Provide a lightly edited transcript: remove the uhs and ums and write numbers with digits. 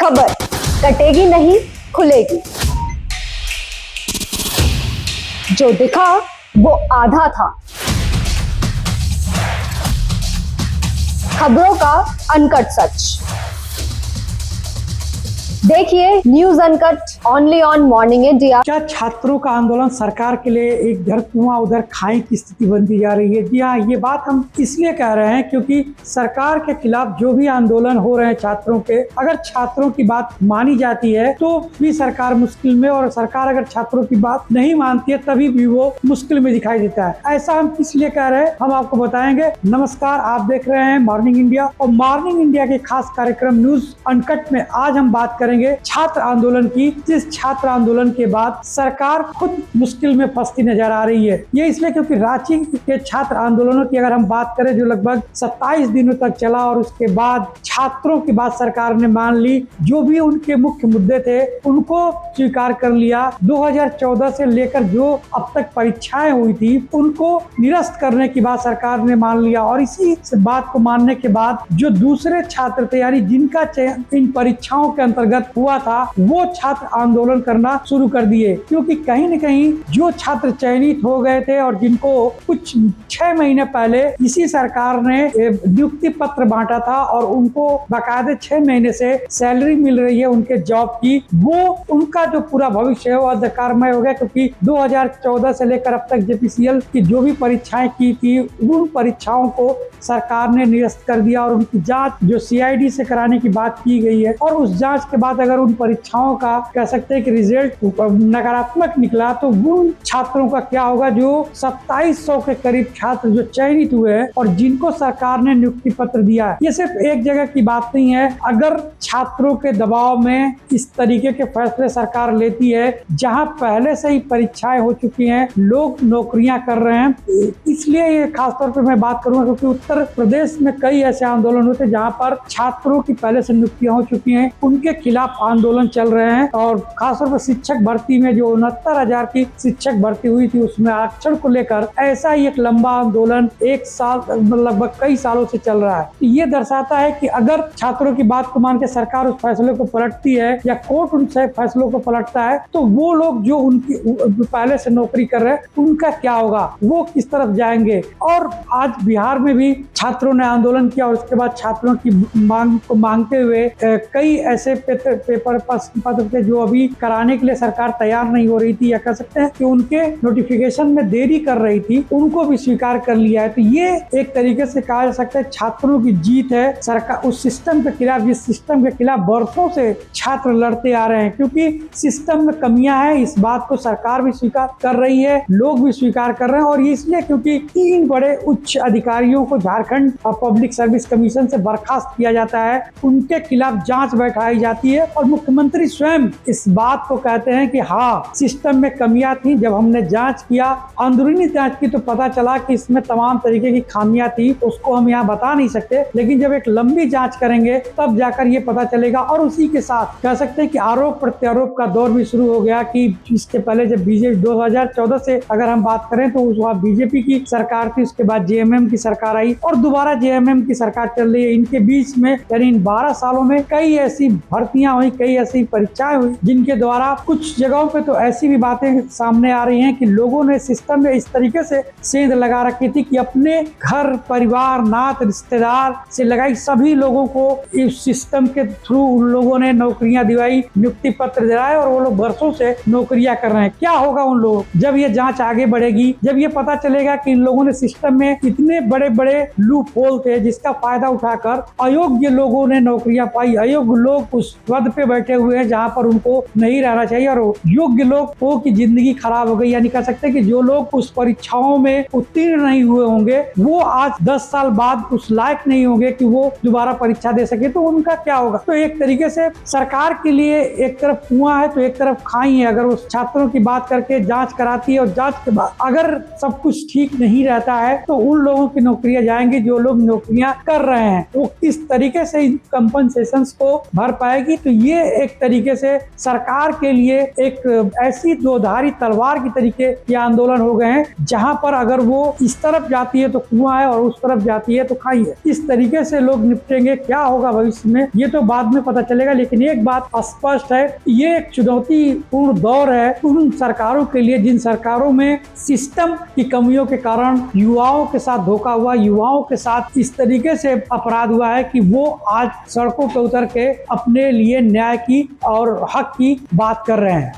खबर कटेगी नहीं, खुलेगी। जो दिखा वो आधा था। खबरों का अनकट सच देखिए news uncut only on morning India. क्या छात्रों का आंदोलन सरकार के लिए एक घर कुआं उधर खाई की स्थिति बनती जा रही है? जी हाँ, ये बात हम इसलिए कह रहे हैं क्योंकि सरकार के खिलाफ जो भी आंदोलन हो रहे हैं छात्रों के, अगर छात्रों की बात मानी जाती है तो भी सरकार मुश्किल में, और सरकार अगर छात्रों की बात नहीं मानती है तभी भी वो मुश्किल में दिखाई देता है। ऐसा हम इसलिए कह रहे हैं, हम आपको बताएंगे। नमस्कार, आप देख रहे हैं मॉर्निंग इंडिया, और मॉर्निंग इंडिया के खास कार्यक्रम न्यूज अनकट में आज हम बात करेंगे छात्र आंदोलन की, जिस छात्र आंदोलन के बाद सरकार खुद मुश्किल में फंसती नजर आ रही है। ये इसलिए क्योंकि रांची के छात्र आंदोलनों की अगर हम बात करें जो लगभग 27 दिनों तक चला, और उसके बाद छात्रों की बात सरकार ने मान ली, जो भी उनके मुख्य मुद्दे थे उनको स्वीकार कर लिया। 2014 से लेकर जो अब तक परीक्षाएं हुई थी उनको निरस्त करने की बात सरकार ने मान लिया, और इसी बात को मानने के बाद जो दूसरे छात्र थे, यानी जिनका चयन इन परीक्षाओं के अंतर्गत हुआ था, वो छात्र आंदोलन करना शुरू कर दिए। क्योंकि कहीं न कहीं जो छात्र चयनित हो गए थे और जिनको कुछ 6 महीने पहले इसी सरकार ने नियुक्ति पत्र बांटा था और उनको बाकायदे 6 महीने से सैलरी मिल रही है उनके जॉब की, वो उनका जो पूरा भविष्य है वो अंधकारमय हो गया। क्योंकि 2014 से लेकर अब तक जेपीसीएल की जो भी परीक्षाएं की थी उन परीक्षाओं को सरकार ने निरस्त कर दिया, और उनकी जांच जो सीआईडी से कराने की बात की गई है, और उस जांच के बाद अगर उन परीक्षाओं का कह सकते हैं कि रिजल्ट नकारात्मक निकला तो उन छात्रों का क्या होगा जो 2700 के करीब छात्र जो चयनित हुए हैं और जिनको सरकार ने नियुक्ति पत्र दिया है। ये सिर्फ एक जगह की बात नहीं है। अगर छात्रों के दबाव में इस तरीके के फैसले सरकार लेती है, जहां पहले से ही परीक्षाएं हो चुकी हैं, लोग नौकरियां कर रहे हैं, इसलिए ये खासतौर पर मैं बात करूंगा क्योंकि उत्तर प्रदेश में कई ऐसे आंदोलन होते हैं जहां पर छात्रों की पहले से नियुक्तियां हो चुकी हैं, उनके खिलाफ आंदोलन चल रहे हैं। और खासतौर पर शिक्षक भर्ती में जो 69,000 की शिक्षक भर्ती हुई थी उसमें आरक्षण को लेकर ऐसा ही एक लंबा आंदोलन एक साल लगभग कई सालों से चल रहा है। ये दर्शाता है कि अगर छात्रों की बात को मान के सरकार उस फैसले को पलटती है या कोर्ट उन फैसलों को पलटता है तो वो लोग जो उनकी पहले से नौकरी कर रहे हैं उनका क्या होगा, वो किस तरफ जाएंगे। और आज बिहार में भी छात्रों ने आंदोलन किया और उसके बाद छात्रों की मांग को मांगते हुए कई ऐसे पेपर पत्र थे जो अभी कराने के लिए सरकार तैयार नहीं हो रही थी, या कह सकते हैं कि उनके नोटिफिकेशन में देरी कर रही थी, उनको भी स्वीकार कर लिया है। तो ये एक तरीके से कहा जा सकता है छात्रों की जीत है सरकार उस सिस्टम के खिलाफ, जिस सिस्टम के खिलाफ बरसों से छात्र लड़ते आ रहे हैं। क्योंकि सिस्टम में कमियां हैं, इस बात को सरकार भी स्वीकार कर रही है, लोग भी स्वीकार कर रहे हैं, और इसलिए क्योंकि 3 बड़े उच्च अधिकारियों को झारखंड पब्लिक सर्विस कमीशन से बर्खास्त किया जाता है, उनके खिलाफ जांच बैठाई जाती है, और मुख्यमंत्री स्वयं इस बात को कहते हैं कि हाँ सिस्टम में कमियां थी, जब हमने जांच किया, अंदरूनी जांच की, तो पता चला कि इसमें तमाम तरीके की खामियां थी, उसको हम यहाँ बता नहीं सकते, लेकिन जब एक लंबी जांच करेंगे तब जाकर ये पता चलेगा। और उसी के साथ कह सकते हैं कि आरोप प्रत्यारोप का दौर भी शुरू हो गया कि इसके पहले जब बीजेपी 2014 से अगर हम बात करें तो उस वक्त बीजेपी की सरकार थी, उसके बाद जेएमएम की सरकार आई और दोबारा जेएमएम की सरकार चल रही है। इनके बीच में यानी इन 12 सालों में कई ऐसी भर्तियां हुई, कई ऐसी परीक्षाएं हुई जिनके द्वारा कुछ जगहों पे तो ऐसी भी बातें सामने आ रही हैं कि लोगों ने सिस्टम में इस तरीके से सेंध लगा रखी थी कि अपने घर परिवार नात रिश्तेदार से लगाई सभी लोगों को इस सिस्टम के थ्रू उन लोगों ने नौकरियां दिलाई, नियुक्ति पत्र दिलाए, और वो लोग वर्षों से नौकरियां कर रहे हैं। क्या होगा उन लोगों जब ये जांच आगे बढ़ेगी, जब ये पता चलेगा कि इन लोगों ने सिस्टम में इतने बड़े बड़े लूप होल थे जिसका फायदा उठाकर अयोग्य लोगों ने नौकरियां पाई, अयोग्य लोग उस पद पे बैठे हुए हैं जहां पर उनको नहीं रहना चाहिए, और योग्य लोग की जिंदगी खराब हो गई। यानी कह सकते हैं कि जो लोग उस परीक्षाओं में उत्तीर्ण नहीं हुए होंगे वो आज 10 साल बाद उस लायक नहीं होंगे कि वो दोबारा परीक्षा दे सके, तो उनका क्या होगा। तो एक तरीके से सरकार के लिए एक तरफ कुआं है तो एक तरफ खाई है। अगर उस छात्रों की बात करके जांच कराती है और जांच के बाद अगर सब कुछ ठीक नहीं रहता है तो उन लोगों की नौकरियां जाएंगी जो लोग नौकरियां कर रहे हैं, वो किस तरीके से इन कंपनसेशंस को भर पाएगी। तो ये एक तरीके से सरकार के लिए एक ऐसी दोधारी तलवार की तरीके ये आंदोलन हो गए हैं, जहां पर अगर वो इस तरफ जाती है तो कुआं है और उस तरफ जाती है तो खाई है। इस तरीके से लोग निपटेंगे। क्या होगा भविष्य में ये तो बाद में पता चलेगा, लेकिन एक बात स्पष्ट है, ये एक चुनौतीपूर्ण दौर है उन सरकारों के लिए जिन सरकारों में सिस्टम की कमियों के कारण युवाओं के साथ धोखा हुआ, युवाओं के साथ इस तरीके से अपराध हुआ है कि वो आज सड़कों पर उतर के अपने लिए न्याय की और हक की बात कर रहे हैं।